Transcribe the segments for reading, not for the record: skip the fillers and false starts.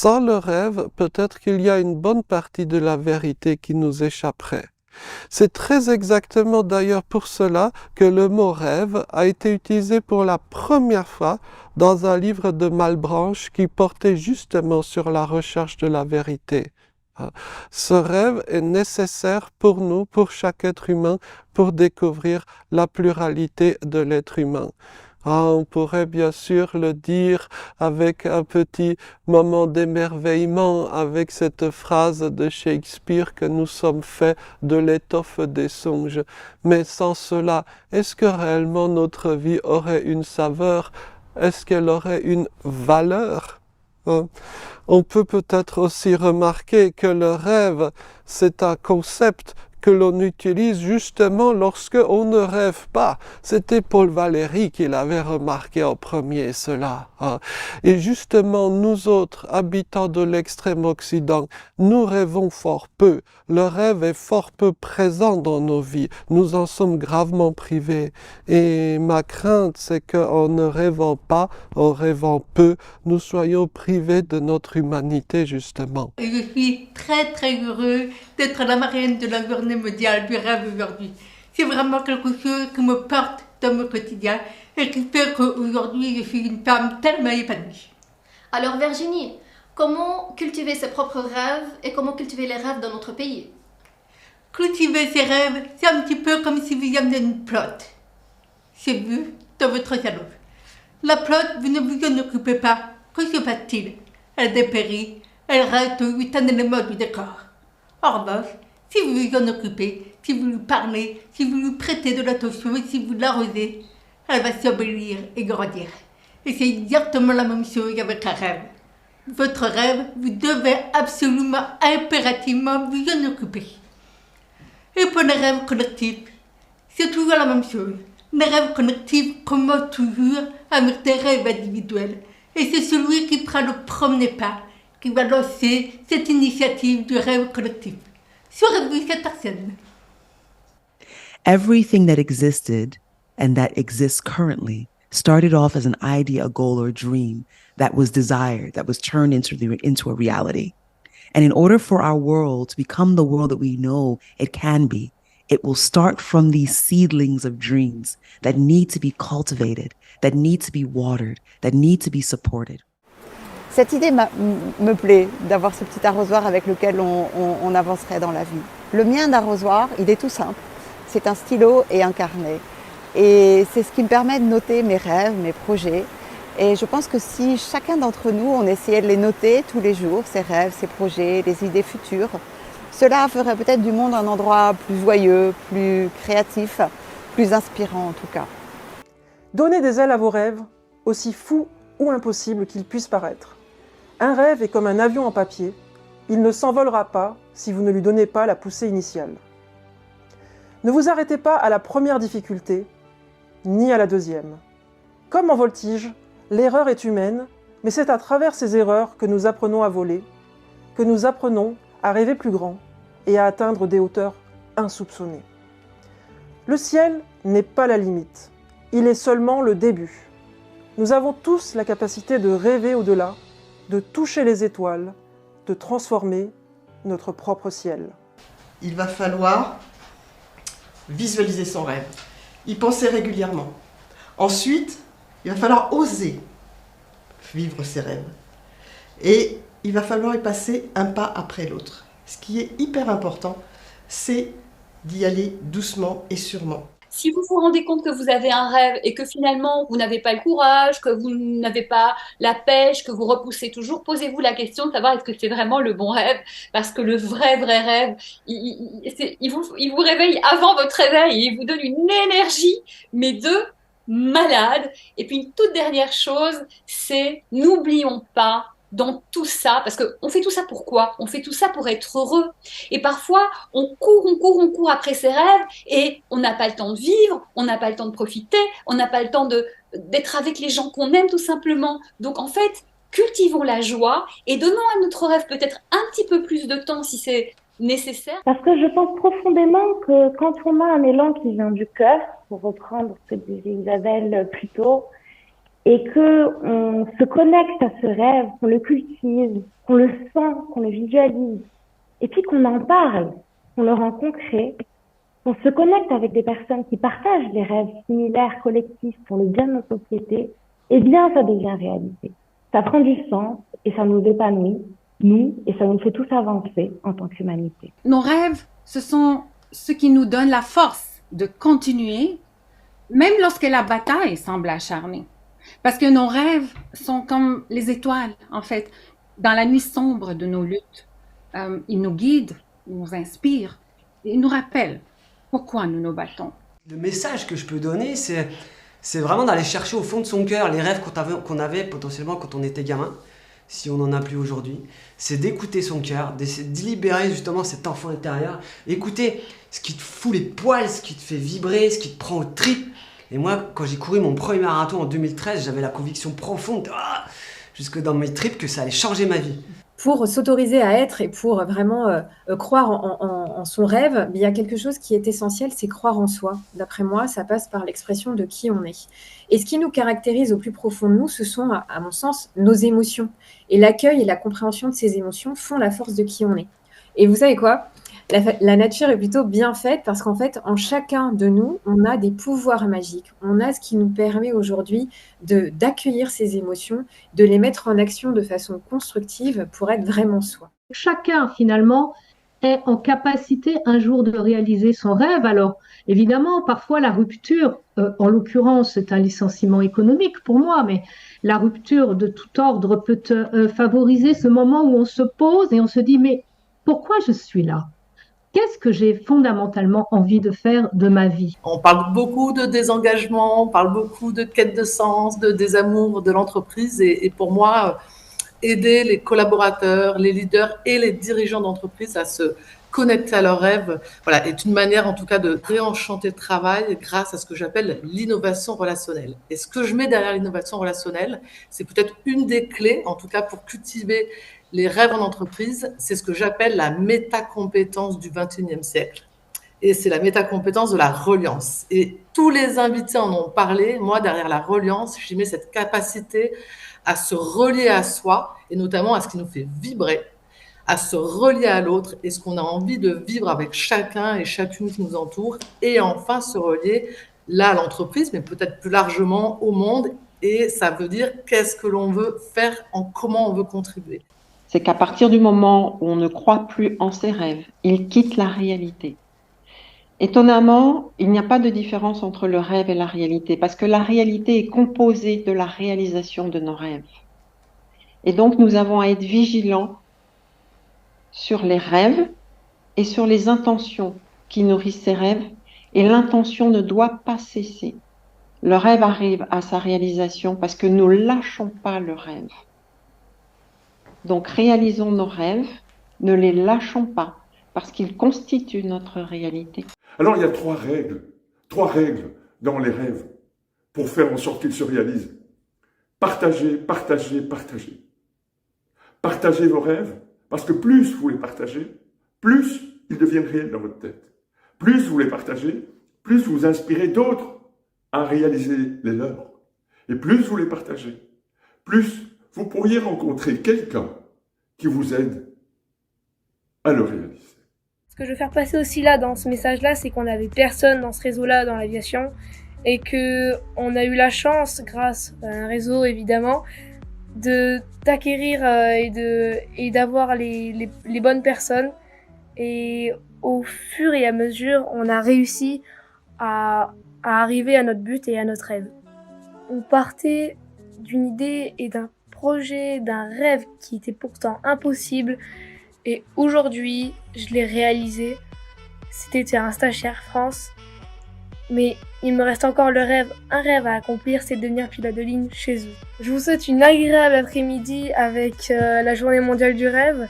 Sans le rêve, peut-être qu'il y a une bonne partie de la vérité qui nous échapperait. C'est très exactement d'ailleurs pour cela que le mot rêve a été utilisé pour la première fois dans un livre de Malebranche qui portait justement sur la recherche de la vérité. Ce rêve est nécessaire pour nous, pour chaque être humain, pour découvrir la pluralité de l'être humain. On pourrait bien sûr le dire avec un petit moment d'émerveillement, avec cette phrase de Shakespeare que nous sommes faits de l'étoffe des songes. Mais sans cela, est-ce que réellement notre vie aurait une saveur? Est-ce qu'elle aurait une valeur? On peut peut-être aussi remarquer que le rêve, c'est un concept que l'on utilise justement lorsque on ne rêve pas. C'était Paul Valéry qui l'avait remarqué en premier cela. Et justement, nous autres, habitants de l'extrême Occident, nous rêvons fort peu. Le rêve est fort peu présent dans nos vies. Nous en sommes gravement privés. Et ma crainte, c'est qu'en ne rêvant pas, en rêvant peu, nous soyons privés de notre humanité, justement. Et je suis très très heureux d'être la marraine de la journée mondiale du rêve aujourd'hui. C'est vraiment quelque chose qui me porte dans mon quotidien et qui fait qu'aujourd'hui je suis une femme tellement épanouie. Alors Virginie, comment cultiver ses propres rêves et comment cultiver les rêves dans notre pays? Cultiver ses rêves, c'est un petit peu comme si vous amenez une plante. C'est vu dans votre salon. La plante, vous ne vous en occupez pas. Que se passe-t-il? Elle dépérit, elle reste un élément du décor. En revanche, si vous vous en occupez, si vous lui parlez, si vous lui prêtez de l'attention et si vous l'arrosez, elle va s'embellir et grandir. Et c'est exactement la même chose avec un rêve. Votre rêve, vous devez absolument, impérativement vous en occuper. Et pour les rêves collectifs, c'est toujours la même chose. Les rêves collectifs commencent toujours avec des rêves individuels. Et c'est celui qui prend le premier pas qui va lancer cette initiative du rêve collectif. Serez-vous cette personne? Everything that existed and that exists currently started off as an idea, a goal, or a dream that was desired, that was turned into a reality. And in order for our world to become the world that we know it can be, it will start from these seedlings of dreams that need to be cultivated, that need to be watered, that need to be supported. Cette idée me plaît, d'avoir ce petit arrosoir avec lequel on avancerait dans la vie. Le mien d'arrosoir, il est tout simple. C'est un stylo et un carnet. Et c'est ce qui me permet de noter mes rêves, mes projets. Et je pense que si chacun d'entre nous, on essayait de les noter tous les jours, ses rêves, ses projets, les idées futures, cela ferait peut-être du monde un endroit plus joyeux, plus créatif, plus inspirant en tout cas. Donnez des ailes à vos rêves, aussi fous ou impossibles qu'ils puissent paraître. Un rêve est comme un avion en papier, il ne s'envolera pas si vous ne lui donnez pas la poussée initiale. Ne vous arrêtez pas à la première difficulté, ni à la deuxième. Comme en voltige, l'erreur est humaine, mais c'est à travers ces erreurs que nous apprenons à voler, que nous apprenons à rêver plus grand et à atteindre des hauteurs insoupçonnées. Le ciel n'est pas la limite, il est seulement le début. Nous avons tous la capacité de rêver au-delà, de toucher les étoiles, de transformer notre propre ciel. Il va falloir visualiser son rêve, y penser régulièrement. Ensuite, il va falloir oser vivre ses rêves. Et il va falloir y passer un pas après l'autre. Ce qui est hyper important, c'est d'y aller doucement et sûrement. Si vous vous rendez compte que vous avez un rêve et que finalement vous n'avez pas le courage, que vous n'avez pas la pêche, que vous repoussez toujours, posez-vous la question de savoir est-ce que c'est vraiment le bon rêve, parce que le vrai rêve, il vous réveille avant votre réveil, il vous donne une énergie, mais de malade. Et puis une toute dernière chose, c'est n'oublions pas dans tout ça, parce qu'on fait tout ça pour quoi? On fait tout ça pour être heureux. Et parfois, on court après ses rêves et on n'a pas le temps de vivre, on n'a pas le temps de profiter, on n'a pas le temps d'être avec les gens qu'on aime tout simplement. Donc en fait, cultivons la joie et donnons à notre rêve peut-être un petit peu plus de temps si c'est nécessaire. Parce que je pense profondément que quand on a un élan qui vient du cœur, pour reprendre ce que disait Isabelle plus tôt, et que on se connecte à ce rêve, qu'on le cultive, qu'on le sent, qu'on le visualise, et puis qu'on en parle, qu'on le rend concret, qu'on se connecte avec des personnes qui partagent des rêves similaires, collectifs pour le bien de notre société, eh bien ça devient réalité. Ça prend du sens et ça nous épanouit, nous, et ça nous fait tous avancer en tant qu'humanité. Nos rêves, ce sont ce qui nous donne la force de continuer, même lorsque la bataille semble acharnée. Parce que nos rêves sont comme les étoiles, en fait, dans la nuit sombre de nos luttes. Ils nous guident, ils nous inspirent, ils nous rappellent pourquoi nous nous battons. Le message que je peux donner, c'est vraiment d'aller chercher au fond de son cœur les rêves qu'on avait potentiellement quand on était gamin, si on n'en a plus aujourd'hui. C'est d'écouter son cœur, d'essayer de libérer justement cet enfant intérieur, écouter ce qui te fout les poils, ce qui te fait vibrer, ce qui te prend aux tripes. Et moi, quand j'ai couru mon premier marathon en 2013, j'avais la conviction profonde, jusque dans mes tripes, que ça allait changer ma vie. Pour s'autoriser à être et pour vraiment croire en son rêve, il y a quelque chose qui est essentiel, c'est croire en soi. D'après moi, ça passe par l'expression de qui on est. Et ce qui nous caractérise au plus profond de nous, ce sont, à mon sens, nos émotions. Et l'accueil et la compréhension de ces émotions font la force de qui on est. Et vous savez quoi ? La nature est plutôt bien faite parce qu'en fait, en chacun de nous, on a des pouvoirs magiques. On a ce qui nous permet aujourd'hui d'accueillir ces émotions, de les mettre en action de façon constructive pour être vraiment soi. Chacun, finalement, est en capacité un jour de réaliser son rêve. Alors, évidemment, parfois la rupture, en l'occurrence, c'est un licenciement économique pour moi, mais la rupture de tout ordre peut favoriser ce moment où on se pose et on se dit, mais pourquoi je suis là ? Qu'est-ce que j'ai fondamentalement envie de faire de ma vie ? On parle beaucoup de désengagement, on parle beaucoup de quête de sens, de désamour de l'entreprise. Et pour moi, aider les collaborateurs, les leaders et les dirigeants d'entreprise à se connecter à leurs rêves, voilà, est une manière en tout cas de réenchanter le travail grâce à ce que j'appelle l'innovation relationnelle. Et ce que je mets derrière l'innovation relationnelle, c'est peut-être une des clés, en tout cas pour cultiver les rêves en entreprise, c'est ce que j'appelle la métacompétence du XXIe siècle. Et c'est la métacompétence de la reliance. Et tous les invités en ont parlé. Moi, derrière la reliance, j'y mets cette capacité à se relier à soi, et notamment à ce qui nous fait vibrer, à se relier à l'autre, et ce qu'on a envie de vivre avec chacun et chacune qui nous entoure, et enfin se relier là à l'entreprise, mais peut-être plus largement au monde. Et ça veut dire qu'est-ce que l'on veut faire, comment on veut contribuer. C'est qu'à partir du moment où on ne croit plus en ses rêves, il quitte la réalité. Étonnamment, il n'y a pas de différence entre le rêve et la réalité, parce que la réalité est composée de la réalisation de nos rêves. Et donc, nous avons à être vigilants sur les rêves et sur les intentions qui nourrissent ces rêves, et l'intention ne doit pas cesser. Le rêve arrive à sa réalisation parce que nous ne lâchons pas le rêve. Donc, réalisons nos rêves, ne les lâchons pas, parce qu'ils constituent notre réalité. Alors, il y a trois règles dans les rêves pour faire en sorte qu'ils se réalisent. Partagez, partagez, partagez. Partagez vos rêves, parce que plus vous les partagez, plus ils deviennent réels dans votre tête. Plus vous les partagez, plus vous inspirez d'autres à réaliser les leurs. Et plus vous les partagez, plus vous pourriez rencontrer quelqu'un qui vous aide à le réaliser. Ce que je veux faire passer aussi là, dans ce message-là, c'est qu'on n'avait personne dans ce réseau-là, dans l'aviation, et qu'on a eu la chance, grâce à un réseau évidemment, d'acquérir et d'avoir les bonnes personnes. Et au fur et à mesure, on a réussi à arriver à notre but et à notre rêve. On partait d'une idée et d'un projet, d'un rêve qui était pourtant impossible. Et aujourd'hui, je l'ai réalisé. C'était un stage Air France. Mais il me reste encore un rêve à accomplir, c'est de devenir pilote de ligne chez eux. Je vous souhaite une agréable après-midi avec la Journée mondiale du rêve.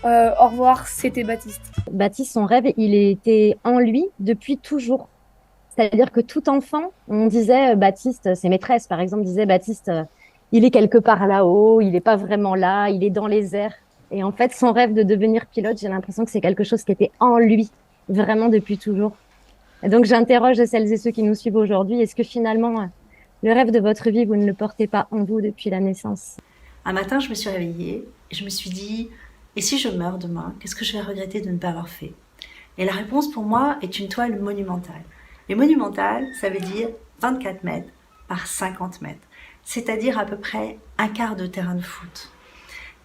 Au revoir, c'était Baptiste. Baptiste, son rêve, il était en lui depuis toujours. C'est-à-dire que tout enfant, on disait Baptiste, ses maîtresses par exemple disaient Baptiste, il est quelque part là-haut, il n'est pas vraiment là, il est dans les airs. Et en fait, son rêve de devenir pilote, j'ai l'impression que c'est quelque chose qui était en lui, vraiment depuis toujours. Et donc j'interroge celles et ceux qui nous suivent aujourd'hui, est-ce que finalement, Le rêve de votre vie, vous ne le portez pas en vous depuis la naissance. Un matin, je me suis réveillée et je me suis dit, et si je meurs demain, qu'est-ce que je vais regretter de ne pas avoir fait? Et la réponse pour moi est une toile monumentale. Et monumentale, ça veut dire 24 mètres par 50 mètres, c'est-à-dire à peu près un quart de terrain de foot.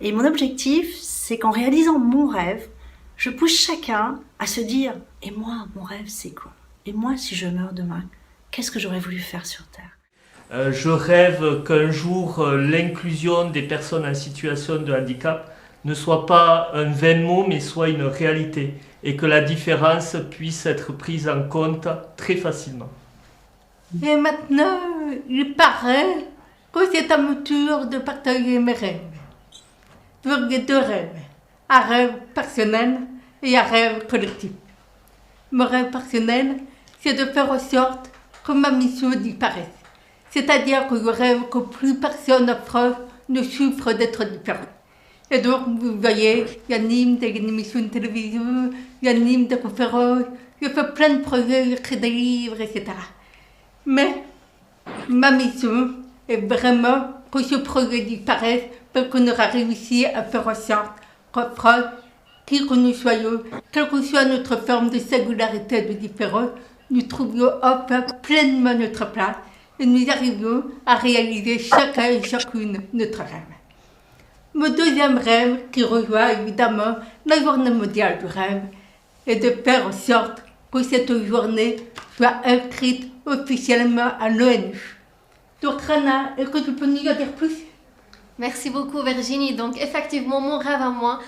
Et mon objectif, c'est qu'en réalisant mon rêve, je pousse chacun à se dire, et moi, mon rêve, c'est quoi? Et moi, si je meurs demain, qu'est-ce que j'aurais voulu faire sur Terre? Je rêve qu'un jour, l'inclusion des personnes en situation de handicap ne soit pas un vain mot, mais soit une réalité, et que la différence puisse être prise en compte très facilement. Et maintenant, il paraît que c'est à mon tour de partager mes rêves. Deux rêves, un rêve personnel et un rêve collectif. Mon rêve personnel, c'est de faire en sorte que ma mission disparaisse. C'est-à-dire que je rêve que plus personne en France ne souffre d'être différent. Et donc, vous voyez, j'anime des émissions de télévision, j'anime des conférences, je fais plein de projets, j'écris des livres, etc. Mais ma mission est vraiment que ce projet disparaisse parce qu'on aura réussi à faire en sorte qu'en France, qui que nous soyons, quelle que soit notre forme de singularité, de différence, nous trouvions enfin pleinement notre place et nous arrivions à réaliser chacun et chacune notre rêve. Mon deuxième rêve, qui rejoint évidemment la journée mondiale du rêve, est de faire en sorte que cette journée soit inscrite officiellement à l'ONU. Donc Rana, est-ce que tu peux nous en dire plus? Merci beaucoup Virginie. Donc effectivement, mon rêve à moi,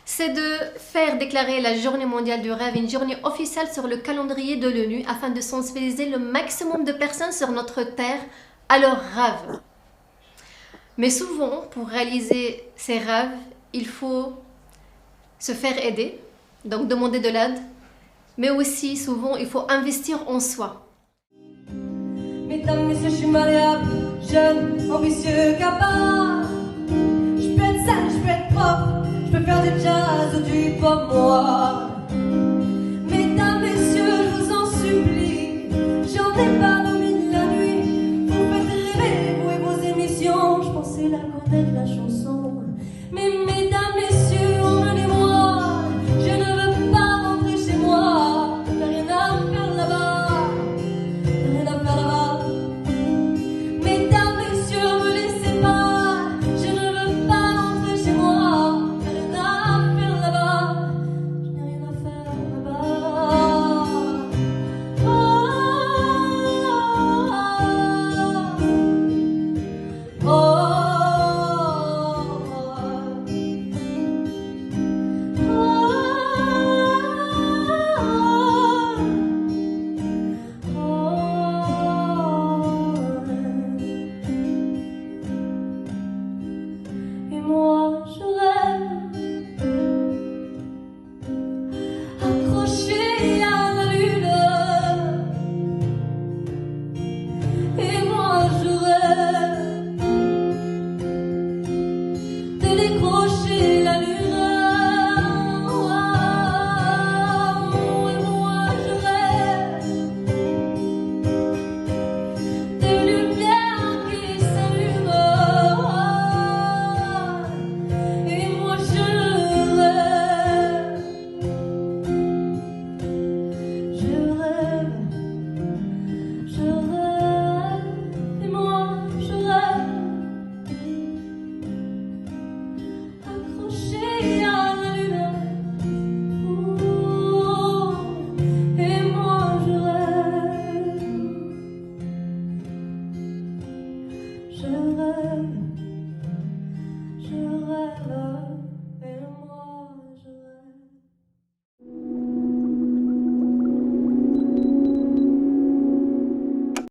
c'est de faire déclarer la Journée mondiale du rêve une journée officielle sur le calendrier de l'ONU afin de sensibiliser le maximum de personnes sur notre Terre à leurs rêves. Mais souvent, pour réaliser ces rêves, il faut se faire aider, donc demander de l'aide, mais aussi souvent, il faut investir en soi. Mesdames, messieurs, je suis malléable, jeune, ambitieux, capable. Je peux être sale, je peux être propre, je peux faire du jazz ou du pop, moi. Mesdames, messieurs, je vous en supplie, j'en ai pas dormi de la nuit. Vous faites rêver, vous et vos émissions, je pensais la connaître, la chanson. Mais mesdames, messieurs, emmenez-moi, je ne veux pas rentrer chez moi. J'ai rien à faire là-bas, rien à faire là-bas. Mesdames, messieurs, me laissez pas, je ne veux pas rentrer chez moi. J'ai rien à faire là-bas, je n'ai rien à faire là-bas. Oh, oh. Et moi je rêve accroché à la lune. Et moi je rêve de décrocher la lune. Et moi je rêve de lumière qui s'allume. Et moi je rêve, et moi je rêve, accroché à la lune. Et moi je rêve,